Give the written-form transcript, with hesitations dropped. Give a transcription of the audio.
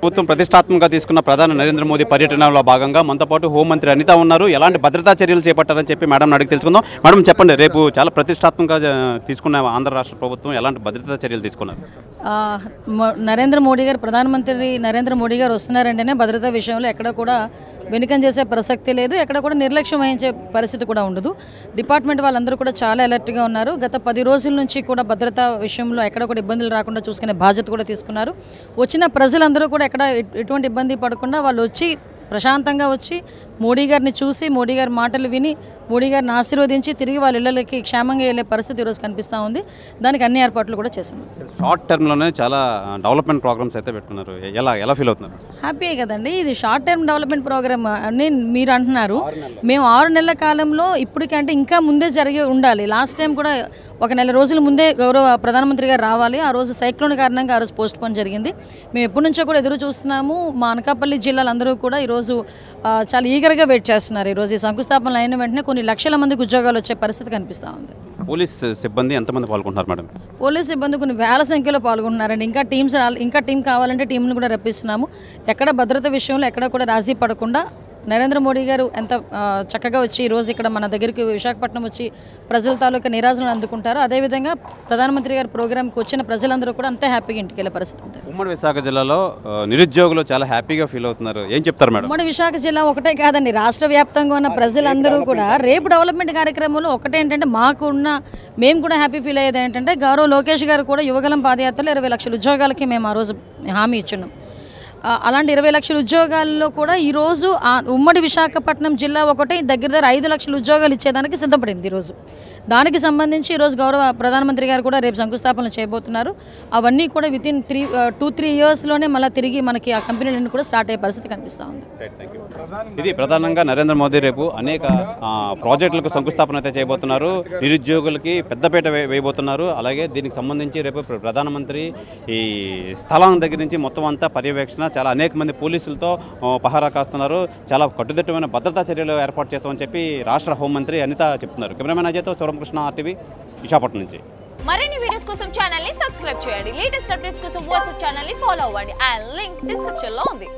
ప్రభుత్వం ప్రతిష్టాత్మకంగా తీసుకున్న ప్రధాని నరేంద్ర మోదీ పర్యటనలో భాగంగా మనతో పాటు హోంమంత్రి అనిత ఉన్నారు. ఎలాంటి భద్రతా చర్యలు చేపట్టారని చెప్పి మేడం అడిగి తెలుసుకుందాం. మేడం చెప్పండి, రేపు చాలా ప్రతిష్టాత్మకంగా తీసుకున్న ఆంధ్ర రాష్ట్ర ప్రభుత్వం ఎలాంటి భద్రతా చర్యలు తీసుకున్నారు? నరేంద్ర మోడీ గారు, ప్రధానమంత్రి నరేంద్ర మోడీ గారు వస్తున్నారంటేనే భద్రతా విషయంలో ఎక్కడ కూడా వెనుకం చేసే ప్రసక్తి లేదు, ఎక్కడ కూడా నిర్లక్ష్యం వహించే పరిస్థితి కూడా ఉండదు. డిపార్ట్మెంట్ వాళ్ళందరూ కూడా చాలా అలర్ట్గా ఉన్నారు. గత 10 రోజుల నుంచి కూడా భద్రతా విషయంలో ఎక్కడ కూడా ఇబ్బందులు రాకుండా చూసుకునే బాధ్యత కూడా తీసుకున్నారు. వచ్చిన ప్రజలందరూ కూడా ఎక్కడ ఎటువంటి ఇబ్బంది పడకుండా వాళ్ళు వచ్చి ప్రశాంతంగా వచ్చి మోడీ గారిని చూసి, మోడీ గారి మాటలు విని, మోడీ గారిని ఆశీర్వదించి తిరిగి వాళ్ళ ఇళ్ళకి క్షేమంగా వెళ్ళే పరిస్థితి ఈరోజు కనిపిస్తూ ఉంది. దానికి అన్ని ఏర్పాట్లు కూడా చేస్తున్నాం. షార్ట్ టర్మ్లోనే చాలా డెవలప్మెంట్ ప్రోగ్రామ్స్ అయితే పెట్టుకున్నారు. ఎలా ఫీల్ అవుతున్నారు? హ్యాపీ కదండి. ఇది షార్ట్ టర్మ్ డెవలప్మెంట్ ప్రోగ్రామ్ అని మీరు అంటున్నారు. మేము 6 నెలల కాలంలో ఇప్పటికంటే ఇంకా ముందే జరిగి ఉండాలి. లాస్ట్ టైం కూడా 1 నెల రోజుల ముందే గౌరవ ప్రధానమంత్రి గారు రావాలి. ఆ రోజు సైక్లోన్ కారణంగా ఆ రోజు పోస్ట్ పోన్ జరిగింది. మేము ఎప్పటి నుంచో కూడా ఎదురు చూస్తున్నాము. మా అనకాపల్లి జిల్లాలందరూ కూడా ఈరోజు చాలా ఈగర్గా వెయిట్ చేస్తున్నారు. ఈరోజు ఈ శంకుస్థాపన అయిన వెంటనే కొన్ని లక్షల మందికి ఉద్యోగాలు వచ్చే పరిస్థితి కనిపిస్తూ ఉంది. పోలీస్ సిబ్బంది ఎంతమంది పాల్గొంటున్నారు మేడం? పోలీస్ సిబ్బంది కొన్ని వేల సంఖ్యలో పాల్గొంటున్నారండి. ఇంకా టీం కావాలంటే టీంను కూడా రప్పిస్తున్నాము. ఎక్కడ భద్రత విషయంలో ఎక్కడ కూడా రాజీ పడకుండా నరేంద్ర మోడీ గారు ఎంత చక్కగా వచ్చి ఈరోజు ఇక్కడ మన దగ్గరికి విశాఖపట్నం వచ్చి ప్రజల తాలూకా నిరాజనలు అందుకుంటారు. అదేవిధంగా ప్రధానమంత్రి గారి ప్రోగ్రాంకి వచ్చిన ప్రజలందరూ కూడా అంతే హ్యాపీగా ఇంటికి వెళ్ళే పరిస్థితి ఉంది. ఉమ్మడి విశాఖ జిల్లాలో నిరుద్యోగులు చాలా హ్యాపీగా ఫీల్ అవుతున్నారు. ఏం చెప్తారు మేడం? ఉమ్మడి విశాఖ జిల్లా ఒకటే కాదండి, రాష్ట్ర వ్యాప్తంగా ఉన్న ప్రజలందరూ కూడా రేపు డెవలప్మెంట్ కార్యక్రమంలో ఒకటేంటంటే మేము కూడా హ్యాపీ ఫీల్ అయ్యేది ఏంటంటే గౌరవ్ లోకేష్ గారు కూడా యువగలం పాదయాత్రలో 20 లక్షల ఉద్యోగాలకి మేము ఆ రోజు హామీ ఇచ్చున్నాం. అలాంటి 20 లక్షల ఉద్యోగాల్లో కూడా ఈరోజు ఉమ్మడి విశాఖపట్నం జిల్లా ఒకటే దగ్గర 5 లక్షల ఉద్యోగాలు ఇచ్చేదానికి సిద్ధపడింది. ఈరోజు దానికి సంబంధించి ఈరోజు గౌరవ ప్రధానమంత్రి గారు కూడా రేపు శంకుస్థాపనలు చేయబోతున్నారు. అవన్నీ కూడా వితిన్ 2-3 ఇయర్స్లోనే మళ్ళీ తిరిగి మనకి ఆ కంపెనీలన్నీ కూడా స్టార్ట్ అయ్యే పరిస్థితి కనిపిస్తూ ఉంది. ఇది ప్రధానంగా నరేంద్ర మోదీ రేపు అనేక ప్రాజెక్టులకు శంకుస్థాపన అయితే చేయబోతున్నారు. నిరుద్యోగులకి పెద్దపీట వేయబోతున్నారు. అలాగే దీనికి సంబంధించి రేపు ప్రధానమంత్రి ఈ స్థలం దగ్గర నుంచి మొత్తం అంతా పర్యవేక్షణ, చాలా అనేక మంది పోలీసులతో పహారా కాస్తున్నారు. చాలా కట్టుదిట్టమైన భద్రతా చర్యలు ఏర్పాటు చేస్తామని చెప్పి రాష్ట్ర హోంమంత్రి అనిత చెప్తున్నారు. కెమెరామెన్ అజయ్తో శివరామకృష్ణ, RTV, విశాఖపట్నం నుంచి. మరిన్ని వీడియోస్ కోసం ఛానల్ ని సబ్స్క్రైబ్ చేయండి. లేటెస్ట్ అప్డేట్స్ కోసం వాట్సాప్ ఛానల్ ని ఫాలో అవ్వండి. ఆ లింక్ డిస్క్రిప్షన్ లో ఉంది.